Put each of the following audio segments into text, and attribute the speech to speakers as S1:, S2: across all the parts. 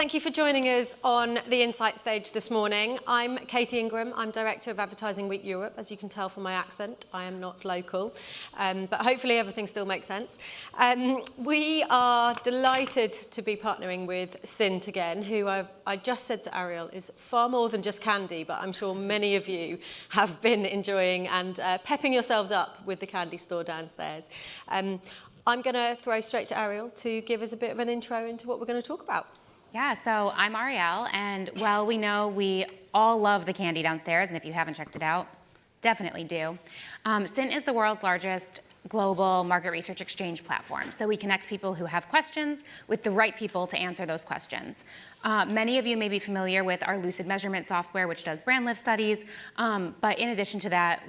S1: Thank you for joining us on the Insight stage this morning. I'm Katie Ingram. I'm Director of Advertising Week Europe. As you can tell from my accent, I am not local, but hopefully everything still makes sense. We are delighted to be partnering with Cint again, who I just said to Ariel is far more than just candy, but I'm sure many of you have been enjoying and pepping yourselves up with the candy store downstairs. I'm going to throw straight to Ariel to give us a bit of an intro into what we're going to talk about.
S2: Yeah, so I'm Ariel, and well, we know we all love the candy downstairs, and if you haven't checked it out, definitely do. Cint is the world's largest global market research exchange platform. So we connect people who have questions with the right people to answer those questions. Many of you may be familiar with our Lucid measurement software, which does brand lift studies. But in addition to that,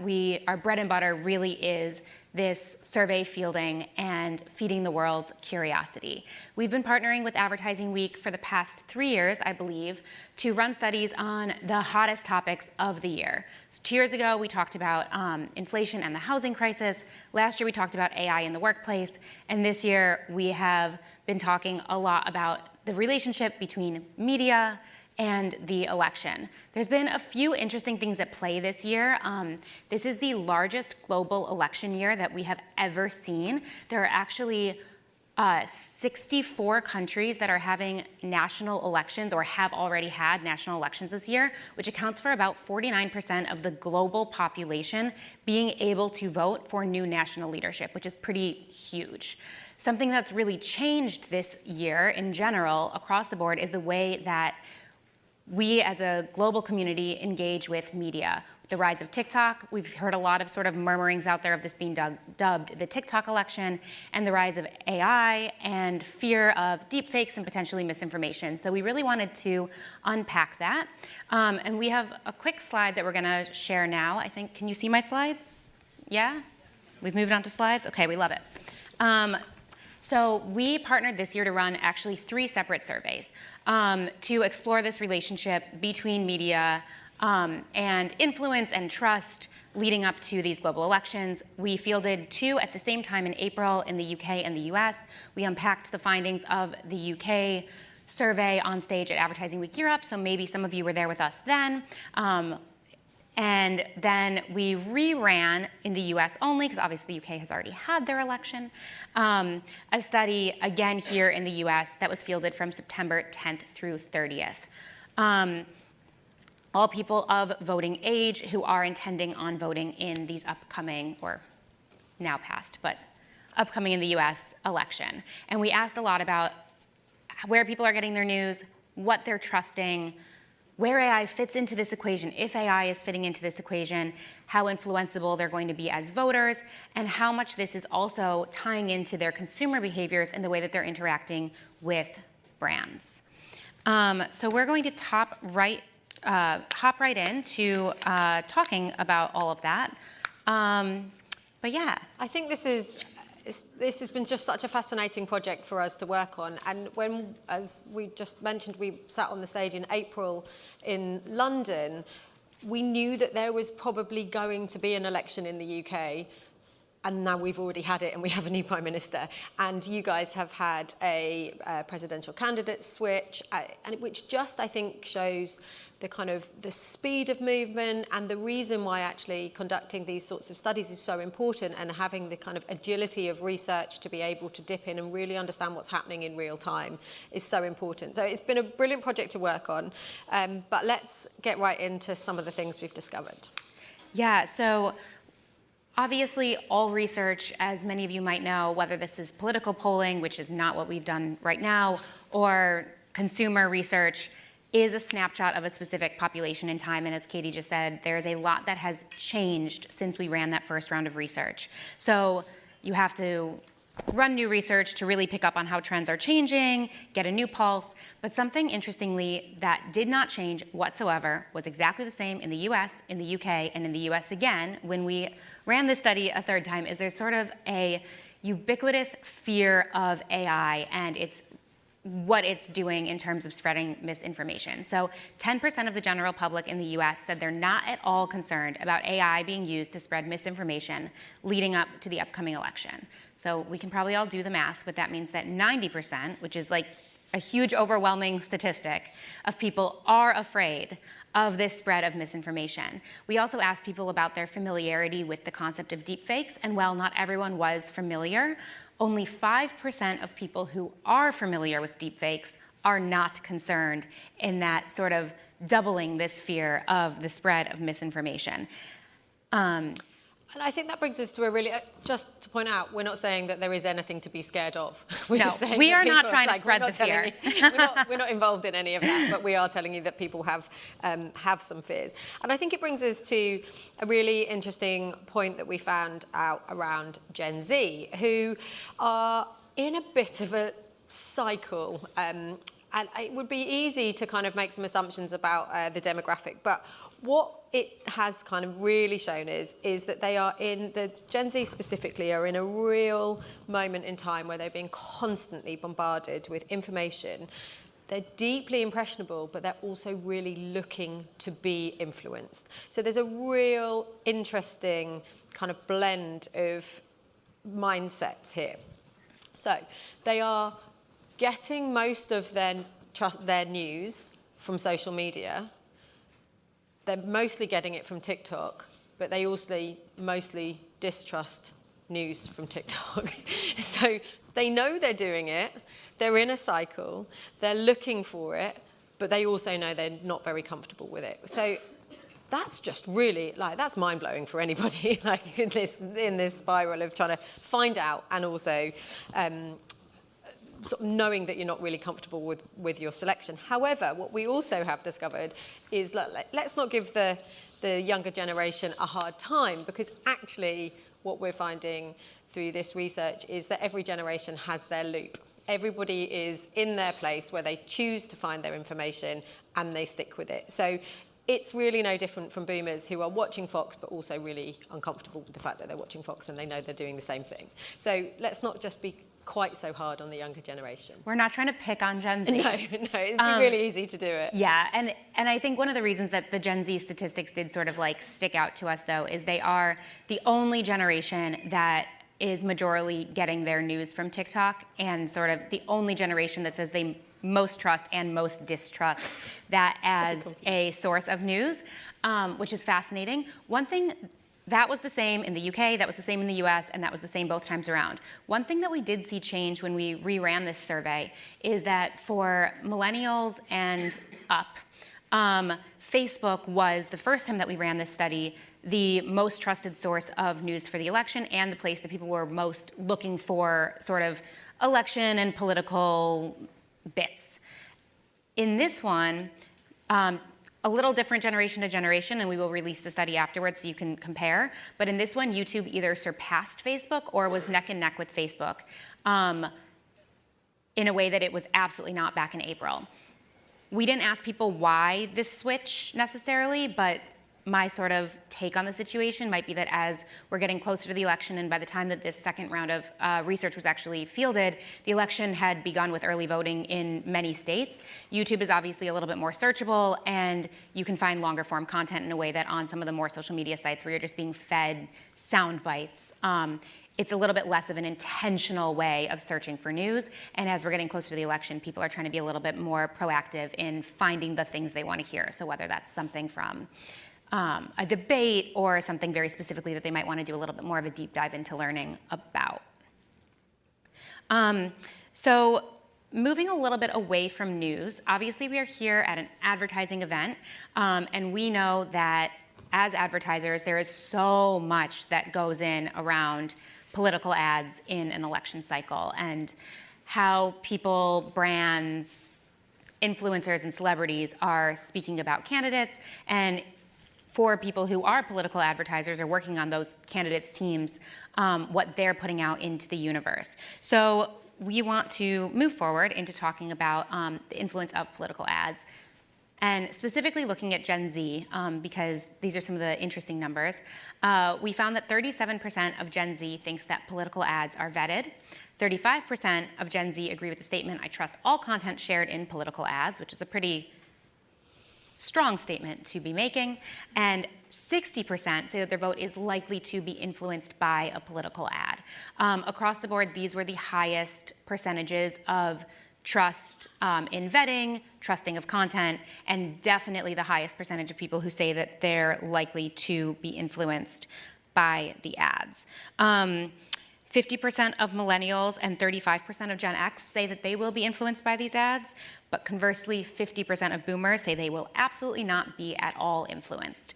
S2: our bread and butter really is this survey fielding and feeding the world's curiosity. We've been partnering with Advertising Week for the past 3 years, I believe, to run studies on the hottest topics of the year. So 2 years ago, we talked about inflation and the housing crisis. Last year, we talked about AI in the workplace. And this year, we have been talking a lot about the relationship between media and the election. There's been a few interesting things at play this year. This is the largest global election year that we have ever seen. There are actually 64 countries that are having national elections or have already had national elections this year, which accounts for about 49% of the global population being able to vote for new national leadership, which is pretty huge. Something that's really changed this year in general across the board is the way that we as a global community engage with media. With the rise of TikTok, we've heard a lot of sort of murmurings out there of this being dubbed the TikTok election, and the rise of AI and fear of deepfakes and potentially misinformation. So we really wanted to unpack that. And we have a quick slide that we're going to share now. I think, can you see my slides? Yeah? We've moved on to slides? Okay, we love it. So we partnered this year to run actually 3 separate surveys to explore this relationship between media and influence and trust leading up to these global elections. We fielded 2 at the same time in April in the UK and the US. We unpacked the findings of the UK survey on stage at Advertising Week Europe, so maybe some of you were there with us then. And then we reran in the US only, because obviously the UK has already had their election, a study again here in the US that was fielded from September 10th through 30th. All people of voting age who are intending on voting in these upcoming, or now passed, but upcoming in the US election. And we asked a lot about where people are getting their news, what they're trusting, where AI fits into this equation, if AI is fitting into this equation, how influenceable they're going to be as voters, and how much this is also tying into their consumer behaviors and the way that they're interacting with brands. So we're going to hop right into talking about all of that. But yeah.
S1: I think this has been just such a fascinating project for us to work on. And when, as we just mentioned, we sat on the stage in April in London, we knew that there was probably going to be an election in the UK. And now we've already had it, and we have a new Prime Minister. And you guys have had a presidential candidate switch, and which just, I think, shows the kind of the speed of movement and the reason why actually conducting these sorts of studies is so important, and having the kind of agility of research to be able to dip in and really understand what's happening in real time is so important. So it's been a brilliant project to work on. But let's get right into some of the things we've discovered.
S2: Yeah, so obviously, all research, as many of you might know, whether this is political polling, which is not what we've done right now, or consumer research, is a snapshot of a specific population in time. And as Katie just said, there's a lot that has changed since we ran that first round of research. So you have to run new research to really pick up on how trends are changing, get a new pulse. But something interestingly that did not change whatsoever was exactly the same in the US, in the UK, and in the US again when we ran this study a 3rd time, is there's sort of a ubiquitous fear of AI and what it's doing in terms of spreading misinformation. So 10% of the general public in the US said they're not at all concerned about AI being used to spread misinformation leading up to the upcoming election. So we can probably all do the math, but that means that 90%, which is like a huge overwhelming statistic of people are afraid of this spread of misinformation. We also asked people about their familiarity with the concept of deepfakes, and while not everyone was familiar, only 5% of people who are familiar with deepfakes are not concerned in that sort of doubling this fear of the spread of misinformation.
S1: And I think that brings us to a really, just to point out, we're not saying that there is anything to be scared of. We're
S2: No,
S1: just saying
S2: we
S1: that
S2: are not
S1: people,
S2: trying to spread the fear.
S1: We're not involved in any of that, but we are telling you that people have some fears. And I think it brings us to a really interesting point that we found out around Gen Z, who are in a bit of a cycle. And it would be easy to kind of make some assumptions about the demographic, but what it has kind of really shown is that they are the Gen Z specifically are in a real moment in time where they're being constantly bombarded with information. They're deeply impressionable, but they're also really looking to be influenced. So there's a real interesting kind of blend of mindsets here. So they are getting most of their news from social media. They're mostly getting it from TikTok, but they also mostly distrust news from TikTok. So they know they're doing it, they're in a cycle, they're looking for it, but they also know they're not very comfortable with it. So that's just really, that's mind-blowing for anybody, in this spiral of trying to find out and also sort of knowing that you're not really comfortable with your selection. However, what we also have discovered is, let's not give the younger generation a hard time, because actually what we're finding through this research is that every generation has their loop. Everybody is in their place where they choose to find their information and they stick with it. So it's really no different from boomers who are watching Fox but also really uncomfortable with the fact that they're watching Fox and they know they're doing the same thing. So let's not just be quite so hard on the younger generation.
S2: We're not trying to pick on Gen Z.
S1: No, it'd be really easy to do it.
S2: Yeah, and I think one of the reasons that the Gen Z statistics did sort of stick out to us, though, is they are the only generation that is majorly getting their news from TikTok, and sort of the only generation that says they most trust and most distrust that as a source of news, which is fascinating. One thing that was the same in the UK, that was the same in the US, and that was the same both times around. One thing that we did see change when we reran this survey is that for millennials and up, Facebook was, the first time that we ran this study, the most trusted source of news for the election and the place that people were most looking for sort of election and political bits. In this one, a little different generation to generation, and we will release the study afterwards so you can compare. But in this one, YouTube either surpassed Facebook or was neck and neck with Facebook in a way that it was absolutely not back in April. We didn't ask people why this switch necessarily, but my sort of take on the situation might be that as we're getting closer to the election, and by the time that this second round of research was actually fielded, the election had begun with early voting in many states. YouTube is obviously a little bit more searchable, and you can find longer form content in a way that on some of the more social media sites where you're just being fed sound bites, it's a little bit less of an intentional way of searching for news. And as we're getting closer to the election, people are trying to be a little bit more proactive in finding the things they want to hear. So whether that's something from a debate or something very specifically that they might want to do a little bit more of a deep dive into learning about. So moving a little bit away from news, obviously we are here at an advertising event, and we know that as advertisers, there is so much that goes in around political ads in an election cycle, and how people, brands, influencers, and celebrities are speaking about candidates, and for people who are political advertisers or working on those candidates' teams, what they're putting out into the universe. So we want to move forward into talking about the influence of political ads, and specifically looking at Gen Z, because these are some of the interesting numbers. We found that 37% of Gen Z thinks that political ads are vetted. 35% of Gen Z agree with the statement, "I trust all content shared in political ads," which is a pretty strong statement to be making, and 60% say that their vote is likely to be influenced by a political ad. Across the board, these were the highest percentages of trust in vetting, trusting of content, and definitely the highest percentage of people who say that they're likely to be influenced by the ads. 50% of millennials and 35% of Gen X say that they will be influenced by these ads, but conversely, 50% of boomers say they will absolutely not be at all influenced.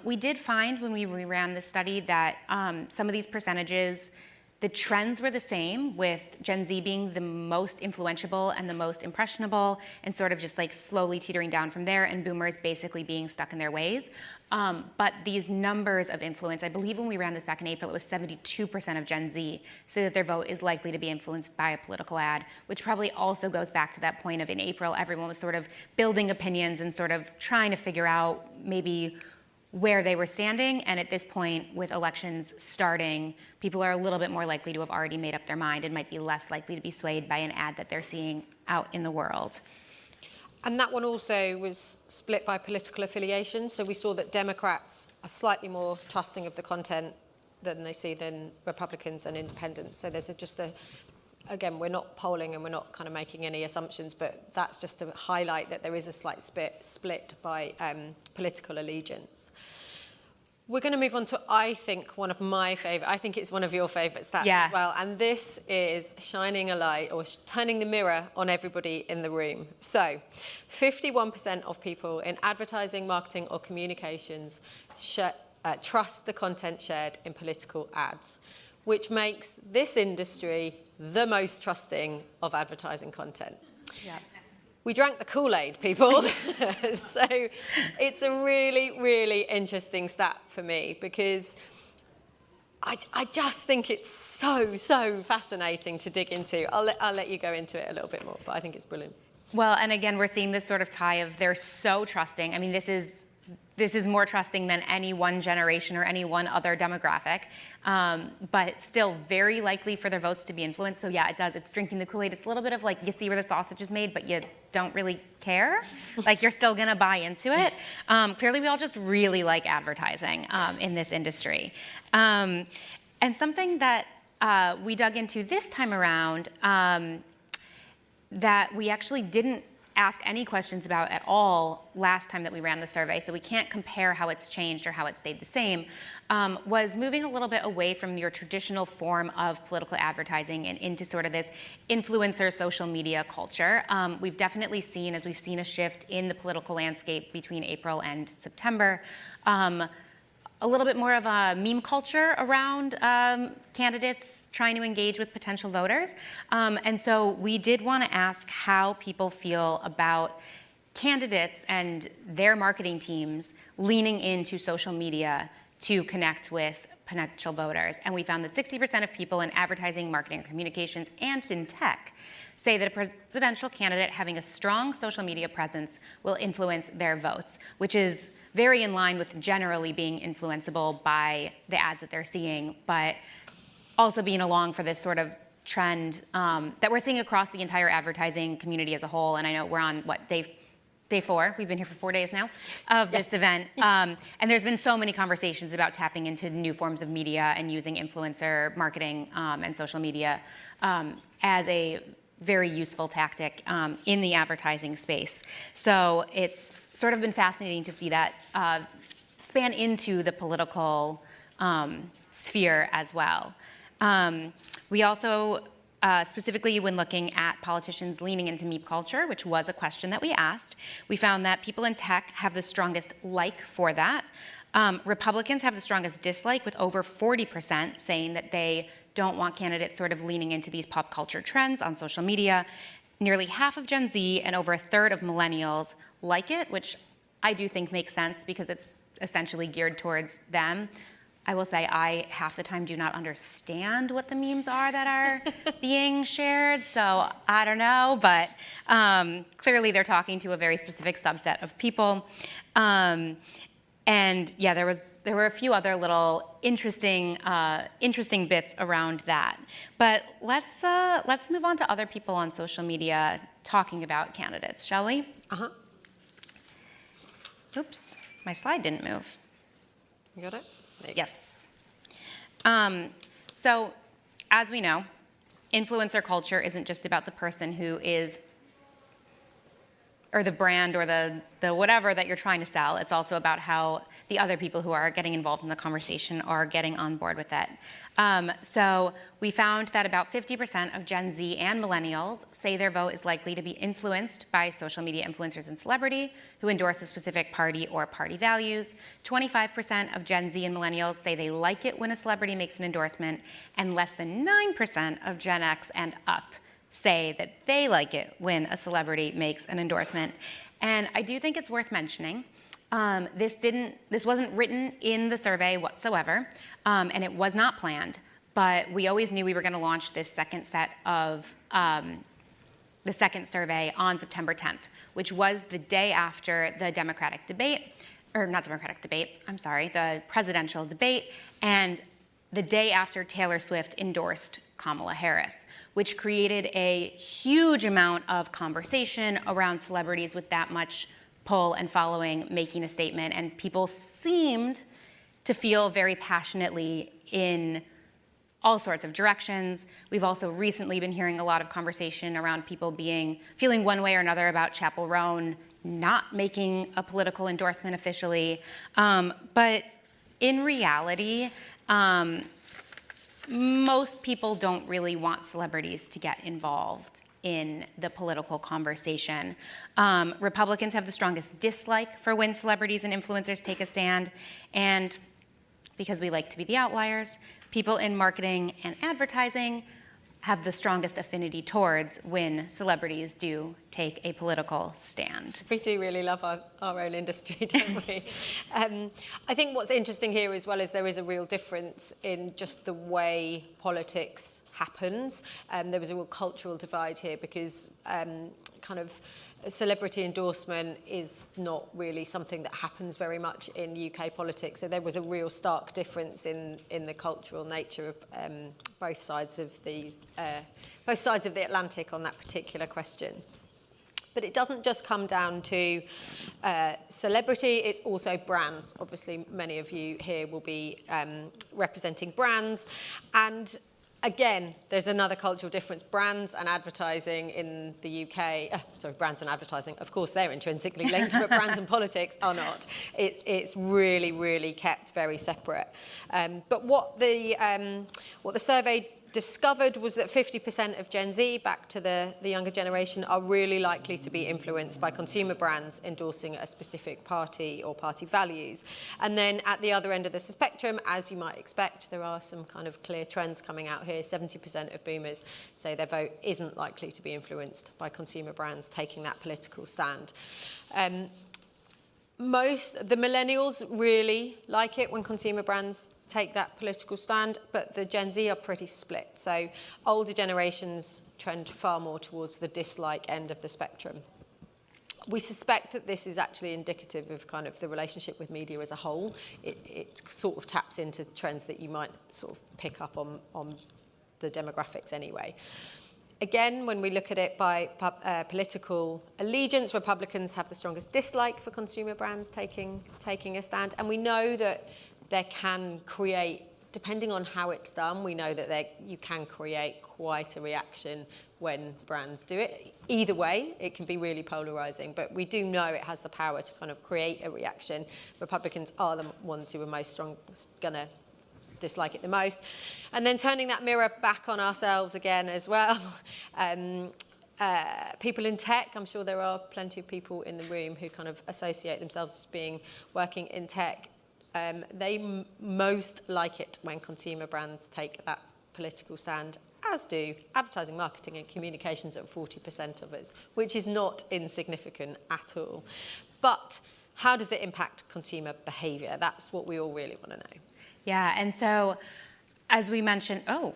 S2: We did find when we reran this study that some of these percentages, the trends were the same, with Gen Z being the most influential and the most impressionable, and sort of just like slowly teetering down from there, and boomers basically being stuck in their ways. But these numbers of influence, I believe when we ran this back in April, it was 72% of Gen Z say that their vote is likely to be influenced by a political ad, which probably also goes back to that point of in April, everyone was sort of building opinions and sort of trying to figure out maybe where they were standing, and at this point, with elections starting, people are a little bit more likely to have already made up their mind and might be less likely to be swayed by an ad that they're seeing out in the world.
S1: And that one also was split by political affiliation, so we saw that Democrats are slightly more trusting of the content than they see than Republicans and independents. So there's again, we're not polling and we're not kind of making any assumptions, but that's just to highlight that there is a slight split by political allegiance. We're going to move on to, I think, one of my favourite, I think it's one of your favourite stats as well, and this is shining a light or turning the mirror on everybody in the room. So 51% of people in advertising, marketing or communications trust the content shared in political ads, which makes this industry the most trusting of advertising content. Yeah. We drank the Kool-Aid, people. So it's a really, really interesting stat for me, because I just think it's so fascinating to dig into. I'll let you go into it a little bit more, but I think it's brilliant.
S2: Well, and again, we're seeing this sort of tie of they're so trusting. I mean, this is more trusting than any one generation or any one other demographic, but still very likely for their votes to be influenced. So yeah, it does. It's drinking the Kool-Aid. It's a little bit of like, you see where the sausage is made, but you don't really care. Like, you're still gonna buy into it. Clearly, we all just really like advertising in this industry. And something that we dug into this time around that we actually didn't ask any questions about at all last time that we ran the survey, so we can't compare how it's changed or how it stayed the same, was moving a little bit away from your traditional form of political advertising and into sort of this influencer social media culture. We've definitely seen, as we've seen a shift in the political landscape between April and September, a little bit more of a meme culture around candidates trying to engage with potential voters. And so we did want to ask how people feel about candidates and their marketing teams leaning into social media to connect with potential voters. And we found that 60% of people in advertising, marketing, communications, and in tech say that a presidential candidate having a strong social media presence will influence their votes, which is very in line with generally being influenceable by the ads that they're seeing, but also being along for this sort of trend that we're seeing across the entire advertising community as a whole. And I know we're on, day 4, we've been here for 4 days now, of this event. And there's been so many conversations about tapping into new forms of media and using influencer marketing and social media as a very useful tactic in the advertising space. So it's sort of been fascinating to see that span into the political sphere as well. We also, specifically when looking at politicians leaning into meme culture, which was a question that we asked, we found that people in tech have the strongest like for that. Republicans have the strongest dislike, with over 40% saying that they don't want candidates sort of leaning into these pop culture trends on social media. Nearly half of Gen Z and over a third of millennials like it, which I do think makes sense because it's essentially geared towards them. I will say I, half the time, do not understand what the memes are that are being shared, so I don't know, but clearly they're talking to a very specific subset of people. And yeah, there were a few other little interesting bits around that. But let's move on to other people on social media talking about candidates, shall we? Oops, my slide didn't move.
S1: You got it?
S2: Yes. So, as we know, influencer culture isn't just about the person who is, or the brand or the whatever that you're trying to sell. It's also about how the other people who are getting involved in the conversation are getting on board with it. So we found that about 50% of Gen Z and millennials say their vote is likely to be influenced by social media influencers and celebrity who endorse a specific party or party values. 25% of Gen Z and millennials say they like it when a celebrity makes an endorsement, and less than 9% of Gen X and up say that they like it when a celebrity makes an endorsement. And I do think it's worth mentioning, this wasn't written in the survey whatsoever, and it was not planned, but we always knew we were gonna launch this second set of, the second survey on September 10th, which was the day after the Democratic debate, or not Democratic debate, I'm sorry, the presidential debate, and the day after Taylor Swift endorsed Kamala Harris, which created a huge amount of conversation around celebrities with that much pull and following making a statement. And people seemed to feel very passionately in all sorts of directions. We've also recently been hearing a lot of conversation around people feeling one way or another about Chappell Roan not making a political endorsement officially. But in reality, most people don't really want celebrities to get involved in the political conversation. Republicans have the strongest dislike for when celebrities and influencers take a stand, and because we like to be the outliers, people in marketing and advertising have the strongest affinity towards when celebrities do take a political stand.
S1: We do really love our own industry, don't we? I think what's interesting here as well is there is a real difference in just the way politics happens. There was a real cultural divide here because kind of celebrity endorsement is not really something that happens very much in UK politics. So there was a real stark difference in the cultural nature of both sides of the Atlantic on that particular question. But it doesn't just come down to celebrity, it's also brands. Obviously, many of you here will be representing brands. And again, there's another cultural difference. Brands and advertising in the UK, brands and advertising, of course, they're intrinsically linked, but brands and politics are not. It's really, really kept very separate. But what the survey discovered was that 50% of Gen Z, back to the younger generation, are really likely to be influenced by consumer brands endorsing a specific party or party values. And then at the other end of the spectrum, as you might expect, there are some kind of clear trends coming out here. 70% of boomers say their vote isn't likely to be influenced by consumer brands taking that political stand. The millennials really like it when consumer brands take that political stand, but the Gen Z are pretty split. So older generations trend far more towards the dislike end of the spectrum. We suspect that this is actually indicative of kind of the relationship with media as a whole. It sort of taps into trends that you might sort of pick up on the demographics anyway. Again, when we look at it by political allegiance, Republicans have the strongest dislike for consumer brands taking a stand. And we know that there can create, depending on how it's done, we know that you can create quite a reaction when brands do it. Either way, it can be really polarizing, but we do know it has the power to kind of create a reaction. Republicans are the ones who are most gonna dislike it the most. And then turning that mirror back on ourselves again as well. People in tech, I'm sure there are plenty of people in the room who kind of associate themselves as working in tech. They most like it when consumer brands take that political stand, as do advertising, marketing and communications at 40% of us, which is not insignificant at all. But how does it impact consumer behavior? That's what we all really want to know.
S2: Yeah, and so as we mentioned,
S1: Go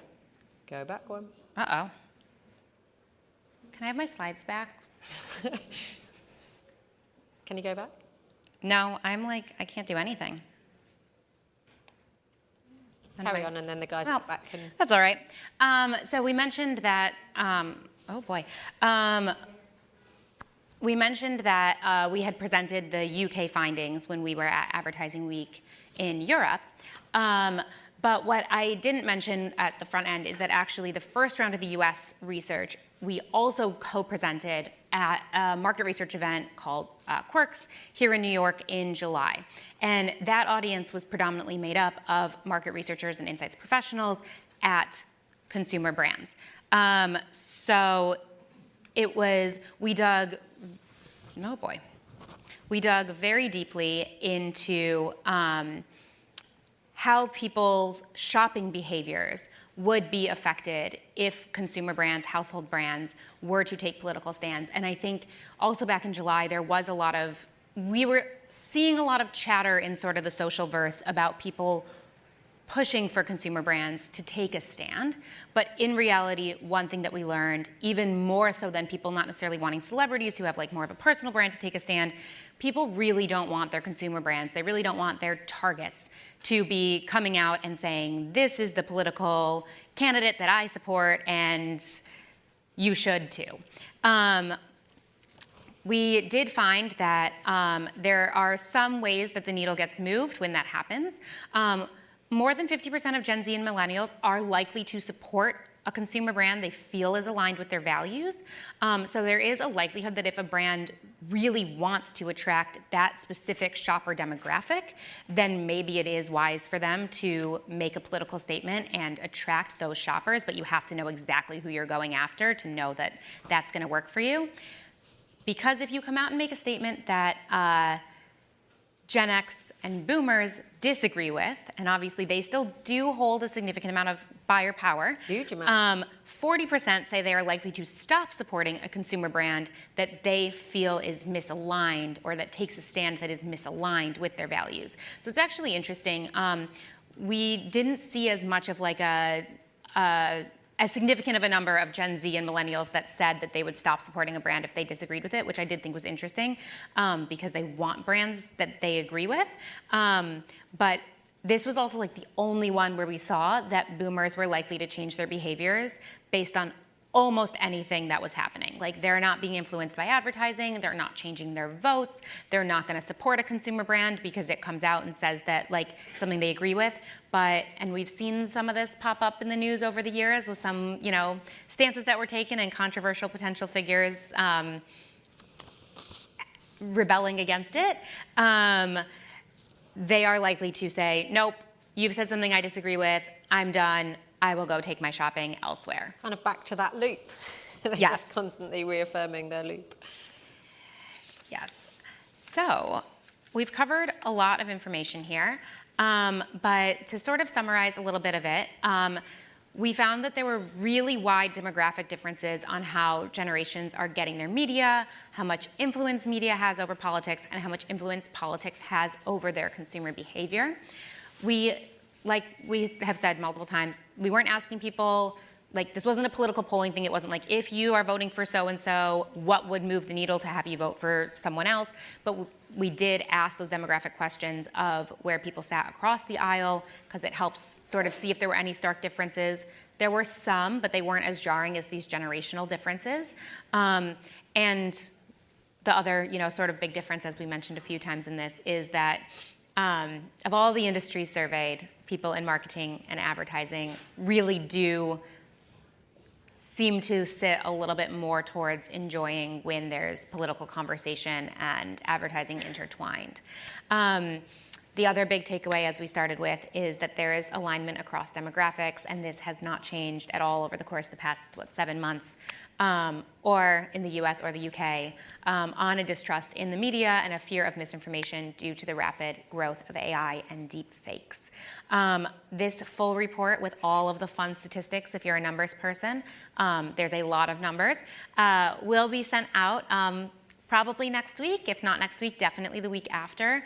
S1: back one.
S2: Uh-oh. Can I have my slides back?
S1: Can you go back?
S2: No, I can't do anything.
S1: Carry on, and then the guys at the back can...
S2: That's all right. So we mentioned that, we mentioned that we had presented the UK findings when we were at Advertising Week in Europe. But what I didn't mention at the front end is that actually the first round of the US research, we also co-presented at a market research event called Quirks here in New York in July. And that audience was predominantly made up of market researchers and insights professionals at consumer brands. So it was, we dug very deeply into how people's shopping behaviors would be affected if consumer brands, household brands, were to take political stands. And I think also back in July, we were seeing a lot of chatter in sort of the social verse about people pushing for consumer brands to take a stand. But in reality, one thing that we learned, even more so than people not necessarily wanting celebrities who have like more of a personal brand to take a stand, people really don't want their consumer brands, they really don't want their targets to be coming out and saying, this is the political candidate that I support and you should too. We did find that there are some ways that the needle gets moved when that happens. More than 50% of Gen Z and millennials are likely to support a consumer brand they feel is aligned with their values. So there is a likelihood that if a brand really wants to attract that specific shopper demographic, then maybe it is wise for them to make a political statement and attract those shoppers, but you have to know exactly who you're going after to know that that's gonna work for you. Because if you come out and make a statement that Gen X and boomers disagree with, and obviously they still do hold a significant amount of buyer power.
S1: Huge amount.
S2: 40% say they are likely to stop supporting a consumer brand that they feel is misaligned or that takes a stand that is misaligned with their values. So it's actually interesting. We didn't see as much of like as significant of a number of Gen Z and millennials that said that they would stop supporting a brand if they disagreed with it, which I did think was interesting because they want brands that they agree with. But this was also like the only one where we saw that boomers were likely to change their behaviors based on almost anything that was happening. Like they're not being influenced by advertising, they're not changing their votes, they're not gonna support a consumer brand because it comes out and says that like something they agree with. And we've seen some of this pop up in the news over the years with some, stances that were taken and controversial potential figures rebelling against it. They are likely to say, nope, you've said something I disagree with, I'm done, I will go take my shopping elsewhere.
S1: Kind of back to that loop. They're
S2: Yes.
S1: just constantly reaffirming their loop.
S2: Yes. So we've covered a lot of information here, but to sort of summarize a little bit of it, we found that there were really wide demographic differences on how generations are getting their media, how much influence media has over politics, and how much influence politics has over their consumer behavior. Like we have said multiple times, we weren't asking people, like this wasn't a political polling thing. It wasn't like, if you are voting for so-and-so, what would move the needle to have you vote for someone else? But we did ask those demographic questions of where people sat across the aisle, because it helps sort of see if there were any stark differences. There were some, but they weren't as jarring as these generational differences. And the other, sort of big difference, as we mentioned a few times in this, is that of all the industries surveyed, people in marketing and advertising really do seem to sit a little bit more towards enjoying when there's political conversation and advertising intertwined. The other big takeaway, as we started with, is that there is alignment across demographics, and this has not changed at all over the course of the past, 7 months, or in the US or the UK, on a distrust in the media and a fear of misinformation due to the rapid growth of AI and deepfakes. This full report with all of the fun statistics, if you're a numbers person, there's a lot of numbers, will be sent out probably next week. If not next week, definitely the week after.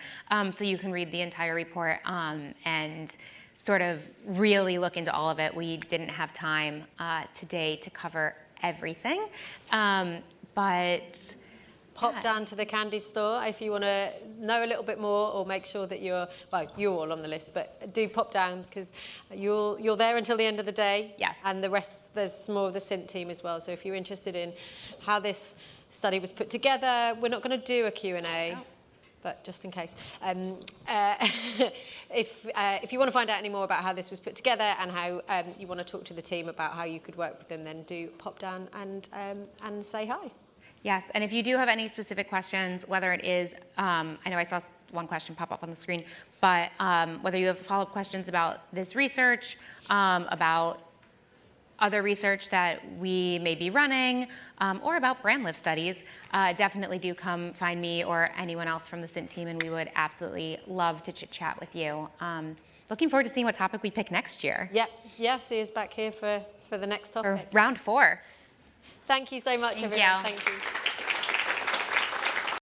S2: So you can read the entire report and sort of really look into all of it. We didn't have time today to cover everything, but
S1: Pop down to the candy store if you want to know a little bit more, or make sure that you're all on the list, but do pop down because you're there until the end of the day.
S2: Yes.
S1: And the rest, there's more of the Cint team as well. So if you're interested in how this study was put together, we're not going to do a Q&A. but just in case. If you want to find out any more about how this was put together and how you want to talk to the team about how you could work with them, then do pop down and say hi.
S2: Yes, and if you do have any specific questions, whether it is, I know I saw one question pop up on the screen, but whether you have follow-up questions about this research, about other research that we may be running, or about brand lift studies, definitely do come find me or anyone else from the Cint team, and we would absolutely love to chit-chat with you. Looking forward to seeing what topic we pick next year.
S1: Yeah, see us back here for the next topic.
S2: Or round 4.
S1: Thank you so much, everyone.
S2: Thank you.
S1: Thank you.